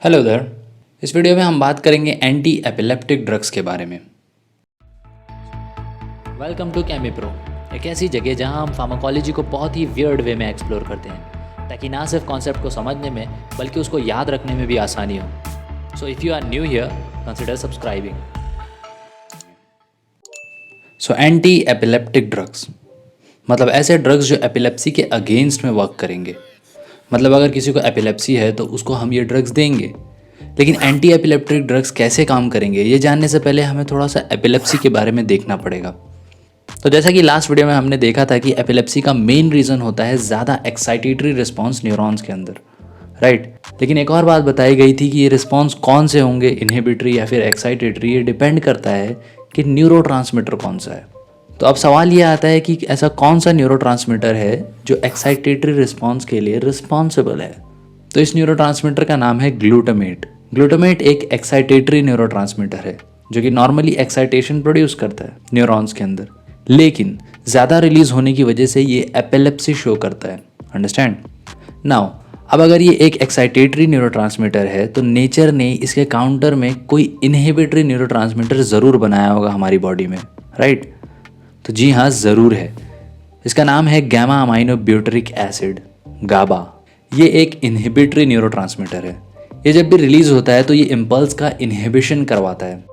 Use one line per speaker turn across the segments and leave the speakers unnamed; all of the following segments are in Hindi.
Hello there. इस वीडियो में हम बात करेंगे एंटी एपिलेप्टिक ड्रग्स के बारे में। वेलकम टू केमिप्रो, एक ऐसी जगह जहां हम फार्माकोलॉजी को बहुत ही वियर्ड वे में एक्सप्लोर करते हैं ताकि ना सिर्फ कॉन्सेप्ट को समझने में बल्कि उसको याद रखने में भी आसानी हो। So if you are new here, consider subscribing. So anti epileptic drugs मतलब ऐसे ड्रग्स जो एपिलेप्सी के अगेंस्ट में वर्क करेंगे। मतलब अगर किसी को एपिलेप्सी है तो उसको हम ये ड्रग्स देंगे। लेकिन एंटी एपिलेप्टिक ड्रग्स कैसे काम करेंगे ये जानने से पहले हमें थोड़ा सा एपिलेप्सी के बारे में देखना पड़ेगा। तो जैसा कि लास्ट वीडियो में हमने देखा था कि एपिलेप्सी का मेन रीज़न होता है ज़्यादा एक्साइटेटरी रिस्पॉन्स न्यूरॉन्स के अंदर, राइट। लेकिन एक और बात बताई गई थी कि ये रिस्पॉन्स कौन से होंगे, इनहिबिटरी या फिर एक्साइटेटरी, ये डिपेंड करता है कि न्यूरोट्रांसमीटर कौन सा है। तो अब सवाल ये आता है कि ऐसा कौन सा न्यूरोट्रांसमीटर है जो एक्साइटेटरी रिस्पॉन्स के लिए रिस्पॉन्सिबल है। तो इस न्यूरोट्रांसमीटर का नाम है ग्लूटामेट। ग्लूटामेट एक एक्साइटेटरी न्यूरोट्रांसमीटर है जो कि नॉर्मली एक्साइटेशन प्रोड्यूस करता है न्यूरॉन्स के अंदर, लेकिन ज़्यादा रिलीज होने की वजह से ये एपिलेप्सी शो करता है। Understand now. अब अगर ये एक एक्साइटेटरी न्यूरोट्रांसमीटर है तो नेचर ने इसके काउंटर में कोई इनहिबिटरी न्यूरोट्रांसमीटर ज़रूर बनाया होगा हमारी बॉडी में, राइट। तो जी हाँ, ज़रूर है। इसका नाम है गैमा अमाइनो ब्यूटरिक एसिड, गाबा। ये एक इनहिबिटरी न्यूरोट्रांसमीटर है। ये जब भी रिलीज होता है तो ये इम्पल्स का इनहिबिशन करवाता है।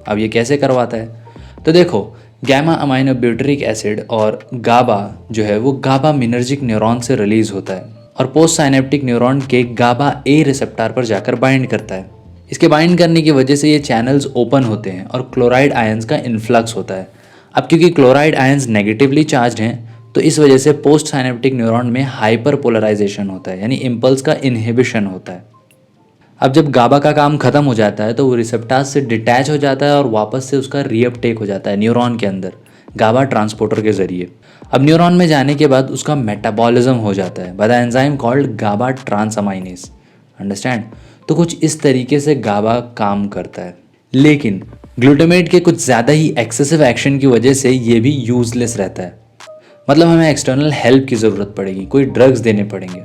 अब ये कैसे करवाता है? तो देखो, गैमा अमाइनो ब्यूटरिक एसिड और गाबा जो है वो गाबा मिनर्जिक न्यूरॉन से रिलीज होता है और पोस्ट साइनेप्टिक न्यूरॉन के गाबा ए रिसेप्टर पर जाकर बाइंड करता है। इसके बाइंड करने की वजह से ये चैनल्स ओपन होते हैं और क्लोराइड आयंस का इन्फ्लक्स होता है। अब क्योंकि क्लोराइड आयंस नेगेटिवली चार्ज हैं तो इस वजह से पोस्ट साइनेप्टिक न्यूरॉन में हाइपर पोलराइजेशन होता है, यानी इम्पल्स का इनहिबिशन होता है। अब जब गाबा का काम खत्म हो जाता है तो वो रिसेप्टर्स से डिटैच हो जाता है और वापस से उसका रीअपटेक हो जाता है न्यूरॉन के अंदर गाबा ट्रांसपोर्टर के जरिए। अब न्यूरॉन में जाने के बाद उसका मेटाबॉलिज्म हो जाता है by the enzyme called GABA transaminase. Understand. तो कुछ इस तरीके से गाबा काम करता है। लेकिन ग्लूटामेट के कुछ ज़्यादा ही एक्सेसिव एक्शन की वजह से ये भी यूजलेस रहता है। मतलब हमें एक्सटर्नल हेल्प की ज़रूरत पड़ेगी, कोई ड्रग्स देने पड़ेंगे।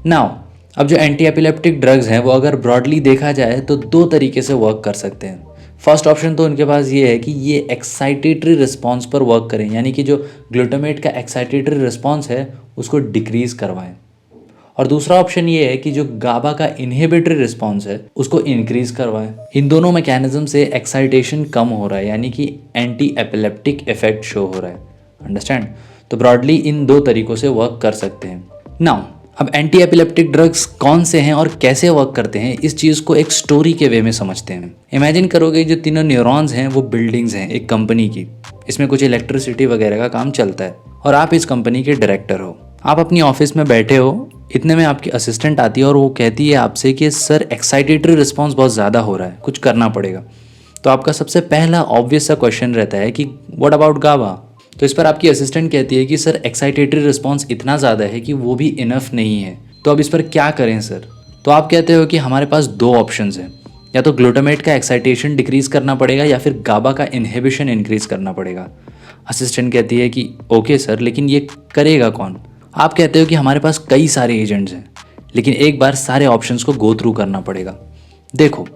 नाउ अब जो एंटी एपिलेप्टिक ड्रग्स हैं वो अगर ब्रॉडली देखा जाए तो दो तरीके से वर्क कर सकते हैं। फर्स्ट ऑप्शन तो उनके पास ये है कि ये एक्साइटेटरी रिस्पॉन्स पर वर्क करें, यानी कि जो ग्लूटामेट का एक्साइटेटरी रिस्पॉन्स है उसको डिक्रीज करवाएं। और दूसरा ऑप्शन ये है कि जो गाबा का इनहिबिटरी रिस्पॉन्स है उसको इंक्रीज करवाएं। इन दोनों मैकेनिज्म से एक्साइटेशन कम हो रहा है, यानी कि एंटी एपिलेप्टिक इफेक्ट शो हो रहा है। अंडरस्टैंड। तो ब्रॉडली इन दो तरीकों से वर्क कर सकते हैं। नाउ अब एंटी एपिलेप्टिक ड्रग्स कौन से हैं और कैसे वर्क करते हैं, इस चीज़ को एक स्टोरी के वे में समझते हैं। इमेजिन करोगे जो तीनों न्यूरॉन्स हैं वो बिल्डिंग्स हैं एक कंपनी की। इसमें कुछ इलेक्ट्रिसिटी वगैरह का काम चलता है और आप इस कंपनी के डायरेक्टर हो। आप अपनी ऑफिस में बैठे हो, इतने में आपकी असिस्टेंट आती है और वो कहती है आपसे कि सर एक्साइटेटरी रिस्पॉन्स बहुत ज़्यादा हो रहा है, कुछ करना पड़ेगा। तो आपका सबसे पहला ऑब्वियस सा क्वेश्चन रहता है कि व्हाट अबाउट गाबा। तो इस पर आपकी असिस्टेंट कहती है कि सर एक्साइटेटरी रिस्पॉन्स इतना ज़्यादा है कि वो भी इनफ नहीं है, तो अब इस पर क्या करें सर। तो आप कहते हो कि हमारे पास दो ऑप्शंस हैं, या तो ग्लूटामेट का एक्साइटेशन डिक्रीज़ करना पड़ेगा या फिर गाबा का इनहिबिशन इंक्रीज़ करना पड़ेगा। असिस्टेंट कहती है कि ओके सर, लेकिन ये करेगा कौन। आप कहते हो कि हमारे पास कई सारे एजेंट्स हैं, लेकिन एक बार सारे ऑप्शंस को गो थ्रू करना पड़ेगा। देखो,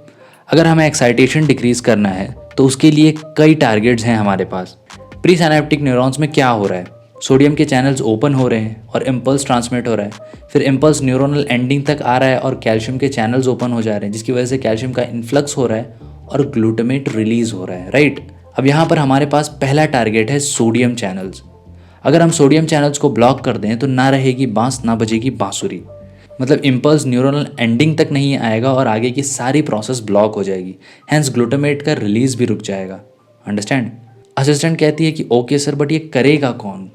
अगर हमें एक्साइटेशन डिक्रीज़ करना है तो उसके लिए कई टारगेट्स हैं हमारे पास। प्री साइनेप्टिक न्यूरॉन्स में क्या हो रहा है, सोडियम के चैनल्स ओपन हो रहे हैं और इम्पल्स ट्रांसमिट हो रहा है। फिर इम्पल्स न्यूरोनल एंडिंग तक आ रहा है और कैल्शियम के चैनल्स ओपन हो जा रहे हैं, जिसकी वजह से कैल्शियम का इन्फ्लक्स हो रहा है और ग्लूटामेट रिलीज हो रहा है, राइट। अब यहाँ पर हमारे पास पहला टारगेट है सोडियम चैनल्स। अगर हम सोडियम चैनल्स को ब्लॉक कर दें तो ना रहेगी बांस ना बजेगी बांसुरी। मतलब इम्पल्स न्यूरोनल एंडिंग तक नहीं आएगा और आगे की सारी प्रोसेस ब्लॉक हो जाएगी। हैंस ग्लूटामेट का रिलीज भी रुक जाएगा। अंडरस्टैंड। असिस्टेंट कहती है कि ओके सर, बट ये करेगा कौन।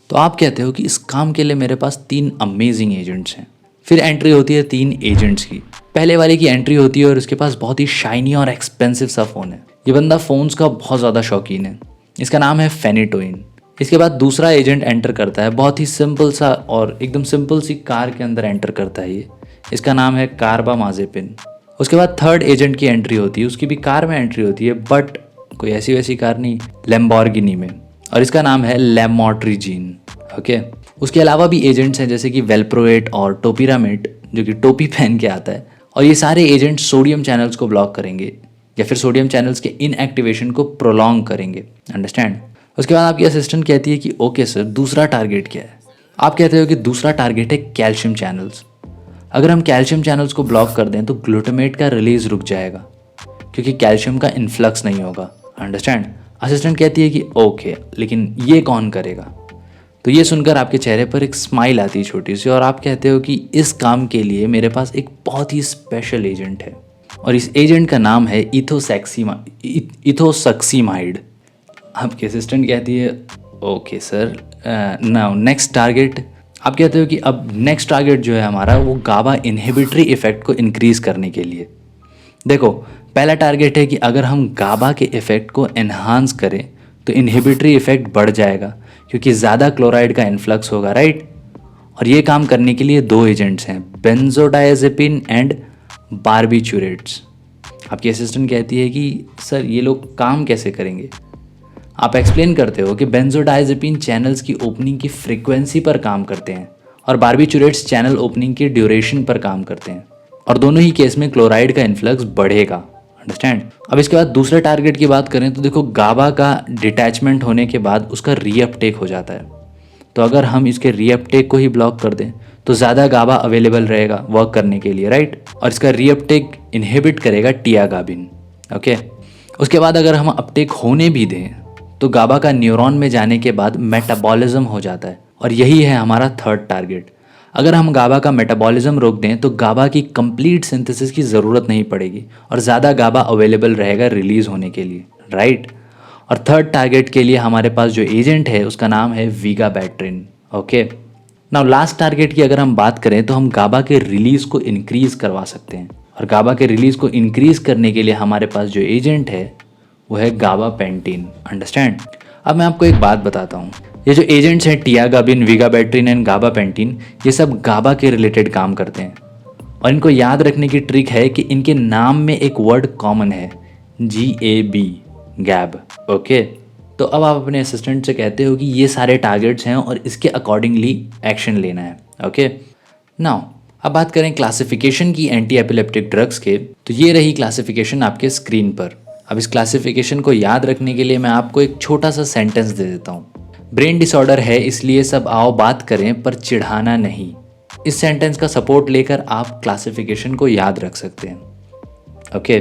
तो आप कहते हो कि इस काम के लिए मेरे पास 3 अमेजिंग एजेंट्स हैं। फिर एंट्री होती है 3 एजेंट्स की। पहले वाले की एंट्री होती है और उसके पास बहुत ही शाइनी और एक्सपेंसिव सा फ़ोन है। ये बंदा फ़ोन्स का बहुत ज़्यादा शौकीन है। इसका नाम है फेनिटोइन। इसके बाद दूसरा एजेंट एंटर करता है, बहुत ही सिंपल सा और एकदम सिंपल सी कार के अंदर एंटर करता है ये। इसका नाम है कार्बामाज़ेपिन। उसके बाद थर्ड एजेंट की एंट्री होती है, उसकी भी कार में एंट्री होती है, बट कोई ऐसी वैसी कार नहीं, लैम्बोर्गिनी में, और इसका नाम है लैमोट्रिजीन। ओके। उसके अलावा भी एजेंट्स हैं जैसे कि वेल्प्रोएट और टोपिरामेट, जो कि टोपी पहन के आता है, और ये सारे एजेंट सोडियम चैनल्स को ब्लॉक करेंगे या फिर सोडियम चैनल्स के इनएक्टिवेशन को प्रोलॉन्ग करेंगे। अंडरस्टैंड। उसके बाद आपकी असिस्टेंट कहती है कि ओके सर, दूसरा टारगेट क्या है? आप कहते हो कि दूसरा टारगेट है कैल्शियम चैनल्स। अगर हम कैल्शियम चैनल्स को ब्लॉक कर दें तो ग्लूटामेट का रिलीज रुक जाएगा क्योंकि कैल्शियम का इन्फ्लक्स नहीं होगा। अंडरस्टैंड। असिस्टेंट कहती है कि ओके, लेकिन ये कौन करेगा? तो ये सुनकर आपके चेहरे पर एक स्माइल आती है छोटी सी, और आप कहते हो कि इस काम के लिए मेरे पास एक बहुत ही स्पेशल एजेंट है और इस एजेंट का नाम है इथोसक्सीमाइड। आपकी असिस्टेंट कहती है okay sir, now next target. आप कहते हो कि अब नेक्स्ट टारगेट जो है हमारा वो गाबा इनहिबिटरी इफेक्ट को इंक्रीज करने के लिए। देखो, पहला टारगेट है कि अगर हम गाबा के इफेक्ट को एनहांस करें तो इनहिबिटरी इफेक्ट बढ़ जाएगा क्योंकि ज़्यादा क्लोराइड का इन्फ्लक्स होगा, राइट। और ये काम करने के लिए दो एजेंट्स हैं, बेंजोडायजेपिन एंड बारबिचुरेट्स। आपकी असिस्टेंट कहती है कि सर ये लोग काम कैसे करेंगे? आप एक्सप्लेन करते हो कि बेंजोडायजेपिन चैनल्स की ओपनिंग की फ्रीक्वेंसी पर काम करते हैं और बारबिचुरेट्स चैनल ओपनिंग की ड्यूरेशन पर काम करते हैं, और दोनों ही केस में क्लोराइड का इन्फ्लक्स बढ़ेगा। अंडरस्टैंड। अब इसके बाद दूसरे टारगेट की बात करें तो देखो, गाबा का डिटैचमेंट होने के बाद उसका रीअपटेक हो जाता है। तो अगर हम इसके रीअपटेक को ही ब्लॉक कर दें तो ज़्यादा गाबा अवेलेबल रहेगा वर्क करने के लिए, राइट। और इसका रीअपटेक इनहिबिट करेगा टियागाबिन। ओके। उसके बाद अगर हम अपटेक होने भी दें तो गाबा का न्यूरॉन में जाने के बाद मेटाबॉलिज्म हो जाता है, और यही है हमारा थर्ड टारगेट। अगर हम गाबा का मेटाबॉलिज्म रोक दें तो गाबा की कंप्लीट सिंथेसिस की ज़रूरत नहीं पड़ेगी और ज़्यादा गाबा अवेलेबल रहेगा रिलीज़ होने के लिए, राइट। और थर्ड टारगेट के लिए हमारे पास जो एजेंट है उसका नाम है विगाबैट्रिन। ओके। नाउ लास्ट टारगेट की अगर हम बात करें तो हम गाबा के रिलीज़ को इंक्रीज़ करवा सकते हैं, और गाबा के रिलीज़ को इंक्रीज़ करने के लिए हमारे पास जो एजेंट है वो है गाबापेंटीन। अंडरस्टैंड। अब मैं आपको एक बात बताता हूँ, ये जो एजेंट्स हैं टियागाबिन, विगाबैट्रिन एंड गाबापेंटीन, ये सब गाबा के रिलेटेड काम करते हैं, और इनको याद रखने की ट्रिक है कि इनके नाम में एक वर्ड कॉमन है, GAB, गैब। ओके। तो अब आप अपने असिस्टेंट से कहते हो कि ये सारे टारगेट्स हैं और इसके अकॉर्डिंगली एक्शन लेना है। ओके। नाउ अब बात करें क्लासिफिकेशन की एंटी एपिलेप्टिक ड्रग्स के, तो ये रही क्लासिफिकेशन आपके स्क्रीन पर। अब इस क्लासिफिकेशन को याद रखने के लिए मैं आपको एक छोटा सा सेंटेंस दे देता हूँ। ब्रेन डिसऑर्डर है इसलिए सब आओ बात करें पर चिढ़ाना नहीं। इस सेंटेंस का सपोर्ट लेकर आप क्लासिफिकेशन को याद रख सकते हैं। ओके।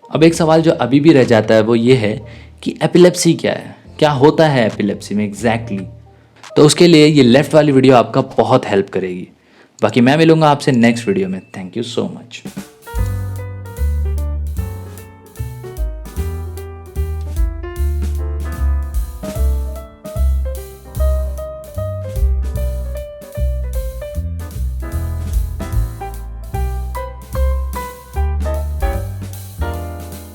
अब एक सवाल जो अभी भी रह जाता है वो ये है कि एपिलेप्सी क्या है, क्या होता है एपिलेप्सी में एग्जैक्टली। तो उसके लिए ये लेफ्ट वाली वीडियो आपका बहुत हेल्प करेगी। बाकी मैं मिलूंगा आपसे नेक्स्ट वीडियो में। Thank you so much.